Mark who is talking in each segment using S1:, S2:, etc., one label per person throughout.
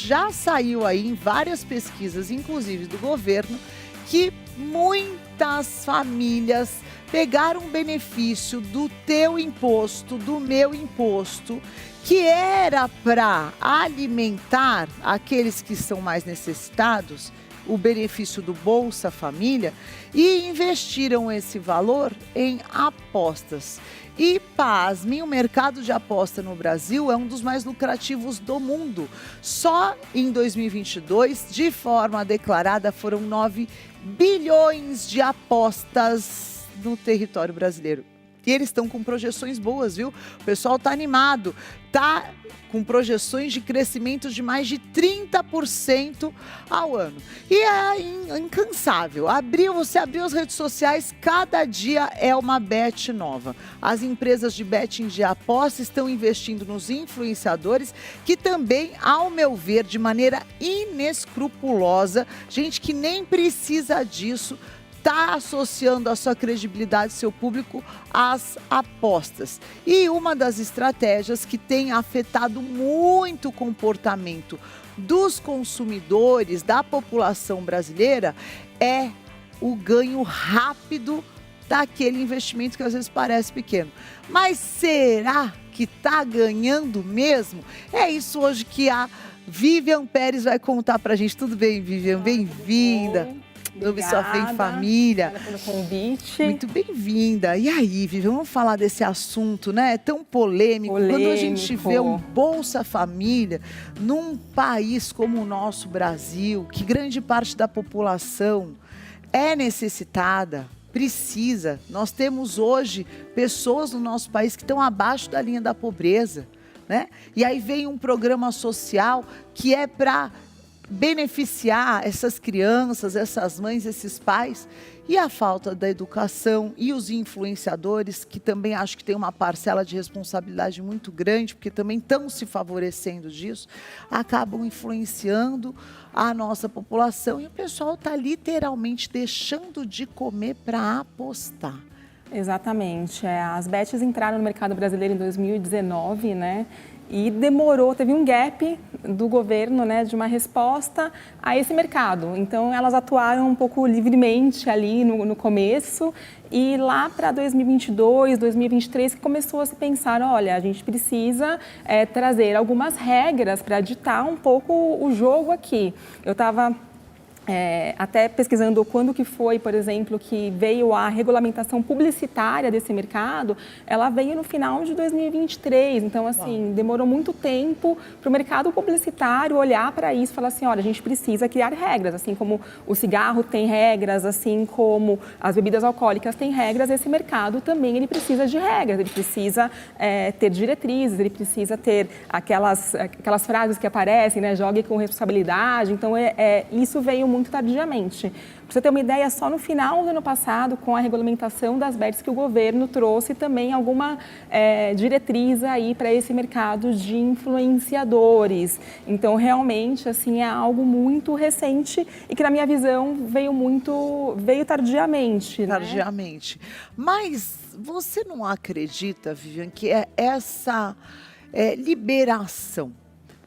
S1: já saiu aí em várias pesquisas, inclusive do governo, que muitas famílias pegaram benefício do teu imposto, do meu imposto, que era para alimentar aqueles que são mais necessitados, o benefício do Bolsa Família, e investiram esse valor em apostas. E, pasmem, o mercado de aposta no Brasil é um dos mais lucrativos do mundo. Só em 2022, de forma declarada, foram 9 bilhões de apostas no território brasileiro. E eles estão com projeções boas, viu? O pessoal está animado, está com projeções de crescimento de mais de 30% ao ano. E é incansável. Você abriu as redes sociais, cada dia é uma bet nova. As empresas de betting de aposta estão investindo nos influenciadores, que também, ao meu ver, de maneira inescrupulosa, gente que nem precisa disso, está associando a sua credibilidade, seu público, às apostas. E uma das estratégias que tem afetado muito o comportamento dos consumidores, da população brasileira, é o ganho rápido daquele investimento que às vezes parece pequeno. Mas será que está ganhando mesmo? É isso hoje que a Vivian Pérez vai contar pra gente. Tudo bem, Vivian? Bem-vinda. Clube Só Fé em Família.
S2: Obrigada pelo convite.
S1: Muito bem-vinda. E aí, Vivi, vamos falar desse assunto, né? Tão polêmico. Quando a gente vê um Bolsa Família num país como o nosso Brasil, que grande parte da população é necessitada, precisa. Nós temos hoje pessoas no nosso país que estão abaixo da linha da pobreza, né? E aí vem um programa social que é para beneficiar essas crianças, essas mães, esses pais, e a falta da educação e os influenciadores, que também acho que tem uma parcela de responsabilidade muito grande, porque também estão se favorecendo disso, acabam influenciando a nossa população e o pessoal está literalmente deixando de comer para apostar.
S2: Exatamente. As bets entraram no mercado brasileiro em 2019, né? E demorou, teve um gap do governo, né, de uma resposta a esse mercado. Então, elas atuaram um pouco livremente ali no começo e lá para 2022, 2023, que começou a se pensar, olha, a gente precisa trazer algumas regras para ditar um pouco o jogo aqui. Eu estava até pesquisando quando que foi, por exemplo, que veio a regulamentação publicitária desse mercado, ela veio no final de 2023, então assim, demorou muito tempo para o mercado publicitário olhar para isso e falar assim, olha, a gente precisa criar regras, assim como o cigarro tem regras, assim como as bebidas alcoólicas têm regras, esse mercado também ele precisa de regras, ele precisa ter diretrizes, ele precisa ter aquelas frases que aparecem, né, jogue com responsabilidade, então isso veio muito tardiamente. Para você ter uma ideia, só no final do ano passado, com a regulamentação das bets, que o governo trouxe também alguma diretriz aí para esse mercado de influenciadores. Então, realmente, assim, é algo muito recente e que, na minha visão, veio tardiamente.
S1: Tardiamente. Né? Mas você não acredita, Vivian, que essa liberação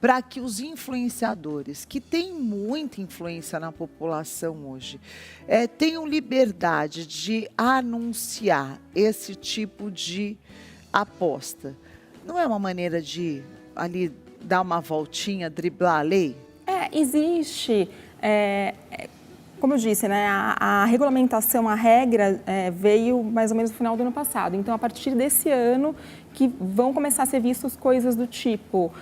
S1: para que os influenciadores, que têm muita influência na população hoje, tenham liberdade de anunciar esse tipo de aposta? Não é uma maneira de ali dar uma voltinha, driblar a lei?
S2: Existe. Como eu disse, né, a regulamentação, a regra veio mais ou menos no final do ano passado. Então, a partir desse ano que vão começar a ser vistas coisas do tipo,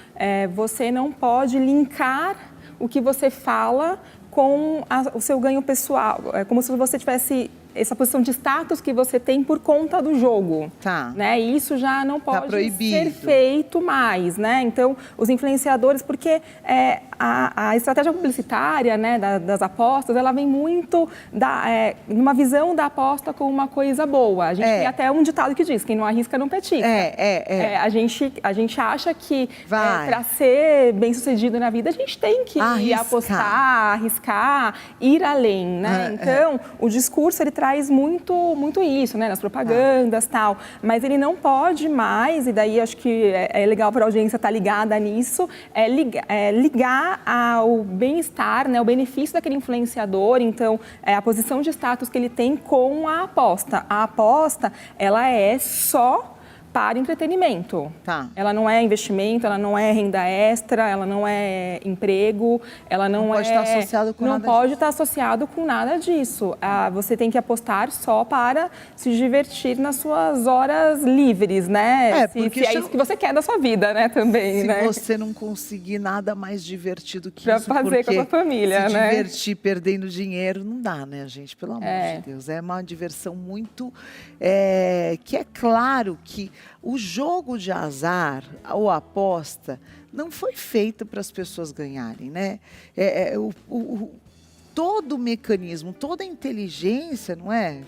S2: você não pode linkar o que você fala com o seu ganho pessoal. É como se você tivesse essa posição de status que você tem por conta do jogo.
S1: Tá.
S2: Né? E isso já não pode
S1: proibido.
S2: ser feito mais, né? Então, os influenciadores, porque a estratégia publicitária, né, das apostas, ela vem muito numa visão da aposta como uma coisa boa. A gente tem até um ditado que diz, quem não arrisca não petica. A gente acha que para ser bem-sucedido na vida, a gente tem que apostar, arriscar, ir além, né? Então, o discurso, ele traz traz muito isso, né, nas propagandas, tal, mas ele não pode mais, e daí acho que é legal para a audiência estar ligada nisso, ligar ao bem-estar, né, o benefício daquele influenciador, então, a posição de status que ele tem com a aposta. A aposta, ela é só para entretenimento.
S1: Tá.
S2: Ela não é investimento, ela não é renda extra, ela não é emprego, ela não
S1: pode estar associado com
S2: não
S1: nada
S2: pode
S1: disso.
S2: estar associado com nada disso. Você tem que apostar só para se divertir nas suas horas livres, né? Se é isso que você quer da sua vida, né? Também,
S1: se
S2: né?
S1: você não conseguir nada mais divertido que
S2: pra
S1: isso,
S2: fazer com a sua família,
S1: se
S2: né?
S1: divertir perdendo dinheiro não dá, né, gente? Pelo amor de Deus. É uma diversão muito... que é claro que o jogo de azar, ou aposta, não foi feito para as pessoas ganharem, né? Todo o mecanismo, toda a inteligência, não é?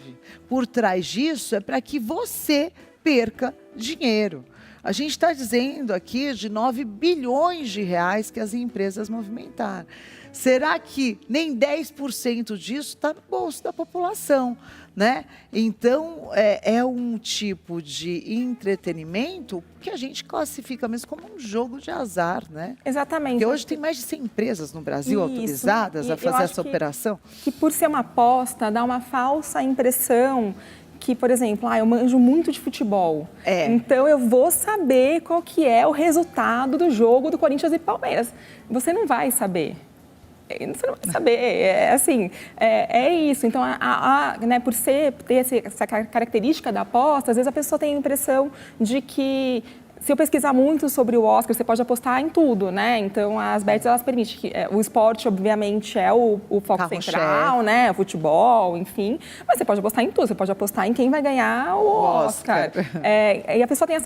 S1: Por trás disso é para que você perca dinheiro. A gente está dizendo aqui de 9 bilhões de reais que as empresas movimentaram. Será que nem 10% disso está no bolso da população, né? Então, é um tipo de entretenimento que a gente classifica mesmo como um jogo de azar, né?
S2: Exatamente.
S1: Porque hoje tem mais de 100 empresas no Brasil autorizadas a fazer essa operação.
S2: Que por ser uma aposta, dá uma falsa impressão que, por exemplo, eu manjo muito de futebol, então eu vou saber qual que é o resultado do jogo do Corinthians e Palmeiras. Você não vai saber. Você não vai saber, é isso. Então, né, por ter essa característica da aposta, às vezes a pessoa tem a impressão de que se eu pesquisar muito sobre o Oscar, você pode apostar em tudo, né? Então, as bets, elas permitem que o esporte, obviamente, é o foco central, né? O futebol, enfim. Mas você pode apostar em tudo. Você pode apostar em quem vai ganhar o Oscar. E a pessoa tem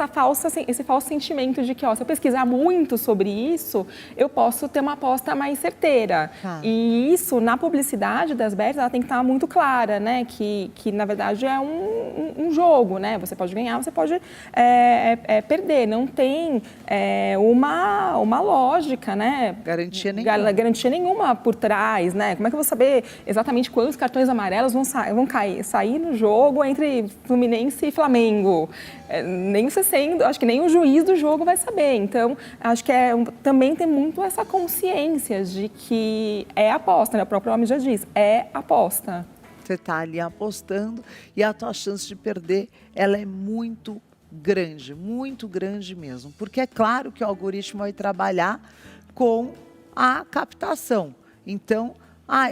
S2: esse falso sentimento de que, se eu pesquisar muito sobre isso, eu posso ter uma aposta mais certeira. E isso, na publicidade das bets, ela tem que estar muito clara, né? Que na verdade, é um jogo, né? Você pode ganhar, você pode perder. Não tem uma lógica, né?
S1: Garantia nenhuma.
S2: Garantia nenhuma por trás, né? Como é que eu vou saber exatamente quantos cartões amarelos vão sair no jogo entre Fluminense e Flamengo? Nem você acho que nem o juiz do jogo vai saber. Então, acho que também tem muito essa consciência de que é aposta, né? O próprio nome já diz, é aposta.
S1: Você está ali apostando e a tua chance de perder, ela é muito grande mesmo, porque é claro que o algoritmo vai trabalhar com a captação. Então,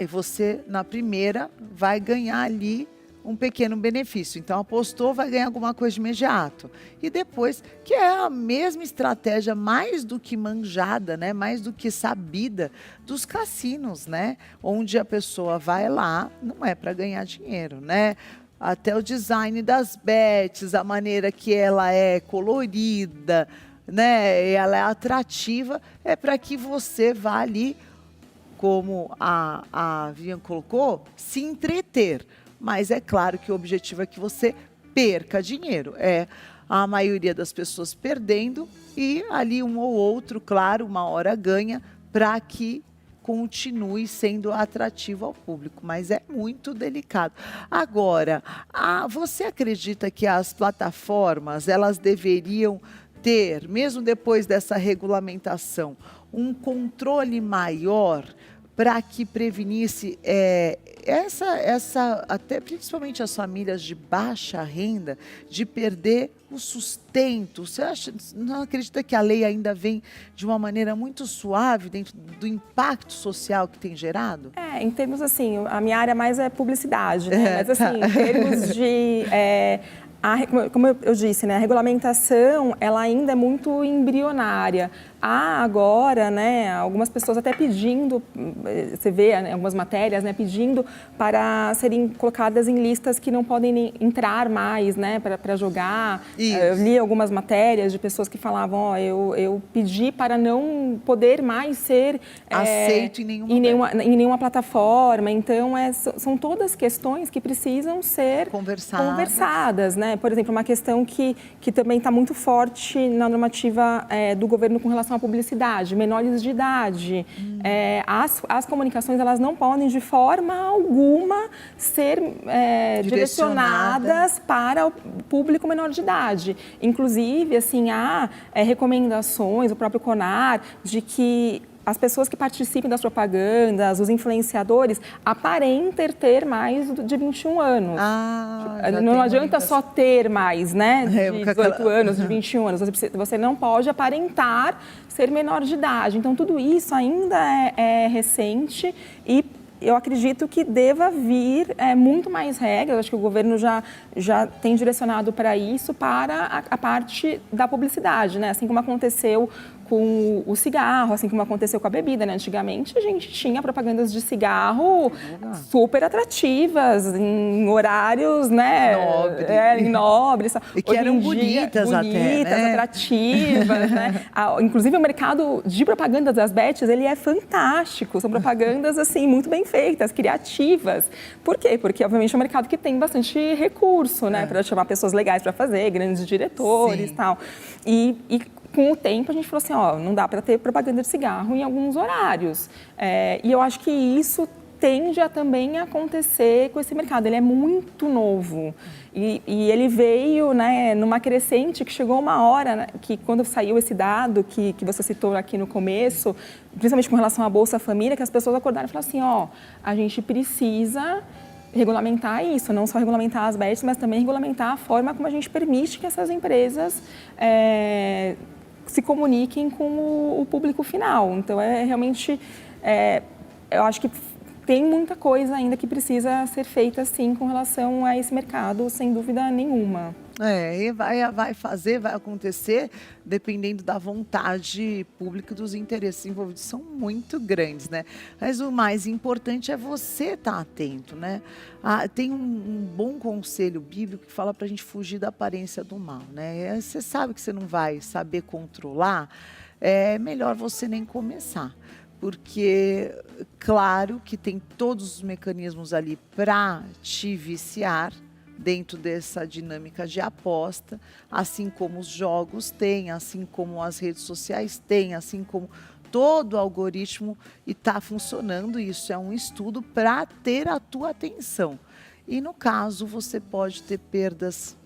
S1: você na primeira vai ganhar ali um pequeno benefício. Então, apostou, vai ganhar alguma coisa de imediato. E depois, que é a mesma estratégia mais do que manjada, né? Mais do que sabida dos cassinos, né? Onde a pessoa vai lá, não é para ganhar dinheiro, né? Até o design das bets, a maneira que ela é colorida, né? Ela é atrativa, é para que você vá ali, como a Vivian colocou, se entreter. Mas é claro que o objetivo é que você perca dinheiro. É a maioria das pessoas perdendo e ali um ou outro, claro, uma hora ganha para que continue sendo atrativo ao público, mas é muito delicado. Agora, você acredita que as plataformas, elas deveriam ter, mesmo depois dessa regulamentação, um controle maior para que prevenisse até principalmente as famílias de baixa renda, de perder o sustento? Você não acredita que a lei ainda vem de uma maneira muito suave dentro do impacto social que tem gerado?
S2: Em termos assim, a minha área mais é publicidade, né? Mas assim, em termos de... como eu disse, né, a regulamentação ela ainda é muito embrionária. Há agora, né, algumas pessoas até pedindo, você vê algumas matérias, né, pedindo para serem colocadas em listas que não podem nem entrar mais, né, para jogar. Eu li algumas matérias de pessoas que falavam, eu pedi para não poder mais ser
S1: aceito em
S2: nenhuma plataforma. Então, são todas questões que precisam ser conversadas, né? né? Por exemplo, uma questão que também está muito forte na normativa do governo com relação à publicidade, menores de idade. As comunicações, elas não podem de forma alguma ser direcionadas para o público menor de idade. Inclusive, assim, há recomendações, o próprio CONAR, de que as pessoas que participem das propagandas, os influenciadores, aparentem ter mais de 21 anos. Não adianta só ter mais, né, de 18 anos, de 21 anos. Você não pode aparentar ser menor de idade. Então, tudo isso ainda é recente e eu acredito que deva vir muito mais regras. Acho que o governo já tem direcionado para isso, para a parte da publicidade, né? Assim como aconteceu com o cigarro, assim como aconteceu com a bebida, né? Antigamente a gente tinha propagandas de cigarro super atrativas, em horários, né? Nobres.
S1: E que eram bonitas até, né?
S2: Atrativas, né? Inclusive o mercado de propagandas das bets, ele é fantástico. São propagandas, assim, muito bem feitas, criativas. Por quê? Porque, obviamente, é um mercado que tem bastante recurso, né? Para chamar pessoas legais para fazer, grandes diretores e tal. E com o tempo, a gente falou assim, não dá para ter propaganda de cigarro em alguns horários. E eu acho que isso tende a também acontecer com esse mercado. Ele é muito novo e ele veio, né, numa crescente que chegou uma hora, né, que quando saiu esse dado que você citou aqui no começo, principalmente com relação à Bolsa Família, que as pessoas acordaram e falaram assim, a gente precisa regulamentar isso, não só regulamentar as bets, mas também regulamentar a forma como a gente permite que essas empresas se comuniquem com o público final. Então, realmente, eu acho que tem muita coisa ainda que precisa ser feita, sim, com relação a esse mercado, sem dúvida nenhuma.
S1: E vai acontecer dependendo da vontade pública, dos interesses envolvidos são muito grandes, né? Mas o mais importante é você estar atento, né? Tem um bom conselho bíblico que fala para a gente fugir da aparência do mal, né? Você sabe que você não vai saber controlar, é melhor você nem começar. Porque, claro que tem todos os mecanismos ali para te viciar, dentro dessa dinâmica de aposta, assim como os jogos têm, assim como as redes sociais têm, assim como todo o algoritmo está funcionando. Isso é um estudo para ter a tua atenção. E no caso, você pode ter perdas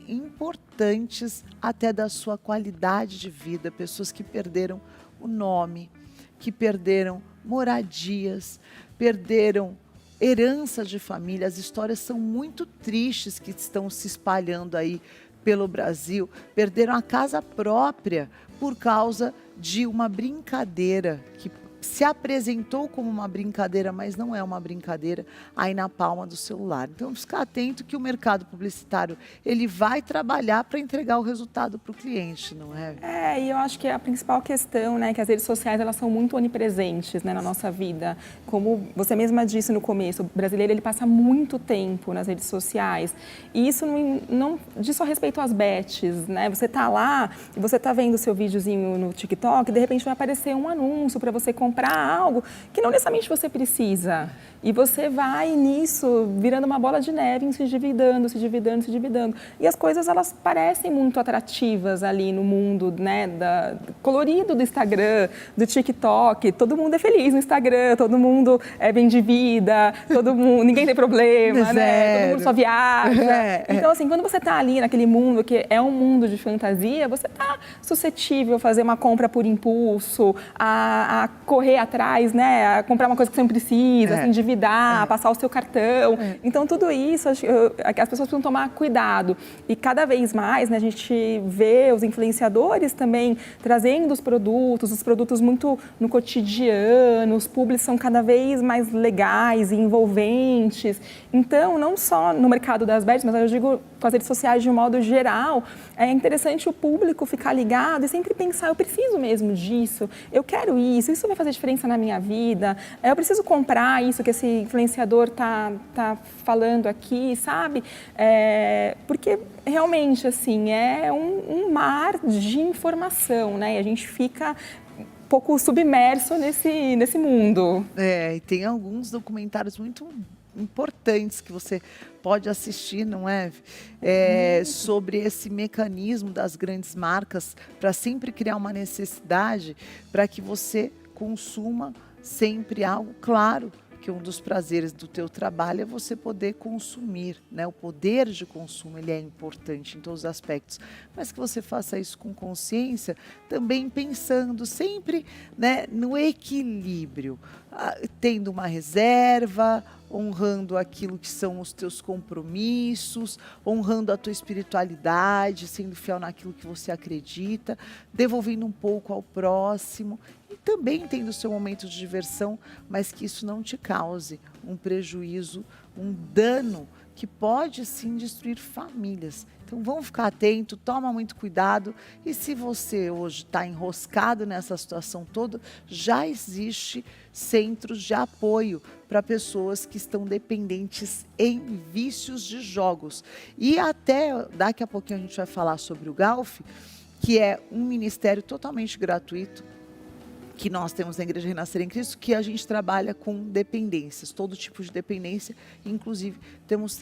S1: importantes até da sua qualidade de vida, pessoas que perderam o nome, que perderam moradias, perderam herança de família. As histórias são muito tristes que estão se espalhando aí pelo Brasil. Perderam a casa própria por causa de uma brincadeira que se apresentou como uma brincadeira, mas não é uma brincadeira, aí na palma do celular. Então, ficar atento que o mercado publicitário, ele vai trabalhar para entregar o resultado para o cliente, não é?
S2: E eu acho que a principal questão, né, que as redes sociais, elas são muito onipresentes, né, na nossa vida. Como você mesma disse no começo, o brasileiro, ele passa muito tempo nas redes sociais. E isso não diz só respeito às bets, né? Você tá lá e você tá vendo o seu videozinho no TikTok, e de repente vai aparecer um anúncio para você comprar algo que não necessariamente você precisa. E você vai nisso, virando uma bola de neve, se endividando, se endividando, se endividando. E as coisas, elas parecem muito atrativas ali no mundo, né, colorido do Instagram, do TikTok. Todo mundo é feliz no Instagram, todo mundo é bem de vida, ninguém tem problema, né? Todo mundo só viaja. Então, assim, quando você está ali naquele mundo que é um mundo de fantasia, você está suscetível a fazer uma compra por impulso, a correr atrás, né? A comprar uma coisa que você não precisa, se endividar, passar o seu cartão. Então, tudo isso, as pessoas precisam tomar cuidado. E cada vez mais, né, a gente vê os influenciadores também trazendo os produtos muito no cotidiano, os publis são cada vez mais legais e envolventes. Então, não só no mercado das bets, mas eu digo com as redes sociais de um modo geral, é interessante o público ficar ligado e sempre pensar, eu preciso mesmo disso, eu quero isso vai fazer diferença na minha vida, eu preciso comprar isso que esse influenciador tá falando aqui, sabe? Porque realmente, assim, é um mar de informação, né? E a gente fica um pouco submerso nesse mundo.
S1: E tem alguns documentários muito importantes que você pode assistir, não é? Sobre esse mecanismo das grandes marcas para sempre criar uma necessidade para que você consuma sempre algo. Claro que um dos prazeres do teu trabalho é você poder consumir, né? O poder de consumo, ele é importante em todos os aspectos, mas que você faça isso com consciência, também pensando sempre, né, no equilíbrio, tendo uma reserva, honrando aquilo que são os teus compromissos, honrando a tua espiritualidade, sendo fiel naquilo que você acredita, devolvendo um pouco ao próximo e também tendo o seu momento de diversão, mas que isso não te cause um prejuízo, um dano que pode sim destruir famílias. Então vamos ficar atento, toma muito cuidado e se você hoje está enroscado nessa situação toda, já existe centros de apoio para pessoas que estão dependentes em vícios de jogos. E até daqui a pouquinho a gente vai falar sobre o GALF, que é um ministério totalmente gratuito, que nós temos na Igreja Renascer em Cristo, que a gente trabalha com dependências, todo tipo de dependência, inclusive temos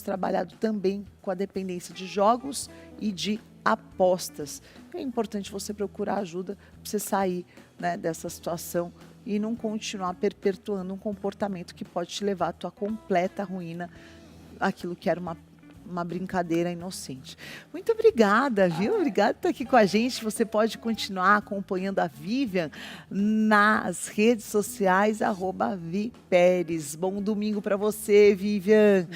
S1: trabalhado também com a dependência de jogos e de apostas. É importante você procurar ajuda para você sair, né, dessa situação e não continuar perpetuando um comportamento que pode te levar à tua completa ruína, aquilo que era uma brincadeira inocente. Muito obrigada, viu? Obrigada por estar aqui com a gente. Você pode continuar acompanhando a Vivian nas redes sociais, @ViPeres. Bom domingo para você, Vivian.